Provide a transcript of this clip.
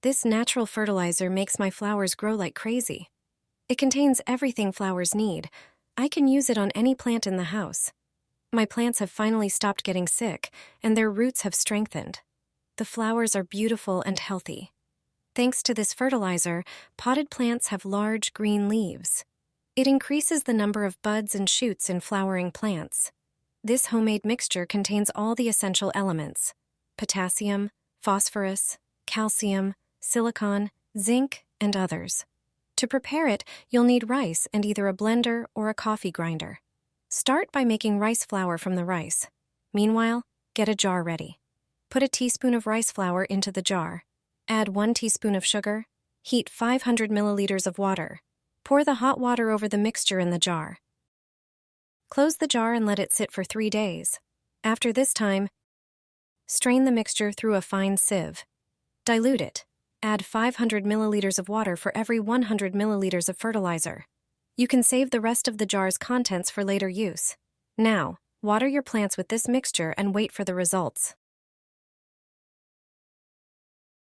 This natural fertilizer makes my flowers grow like crazy. It contains everything flowers need. I can use it on any plant in the house. My plants have finally stopped getting sick, and their roots have strengthened. The flowers are beautiful and healthy. Thanks to this fertilizer, potted plants have large green leaves. It increases the number of buds and shoots in flowering plants. This homemade mixture contains all the essential elements: potassium, phosphorus, calcium, silicon, zinc, and others. To prepare it, you'll need rice and either a blender or a coffee grinder. Start by making rice flour from the rice. Meanwhile, get a jar ready. Put a teaspoon of rice flour into the jar. Add 1 teaspoon of sugar. Heat 500 milliliters of water. Pour the hot water over the mixture in the jar. Close the jar and let it sit for 3 days. After this time, strain the mixture through a fine sieve. Dilute it. Add 500 milliliters of water for every 100 milliliters of fertilizer. You can save the rest of the jar's contents for later use. Now, water your plants with this mixture and wait for the results.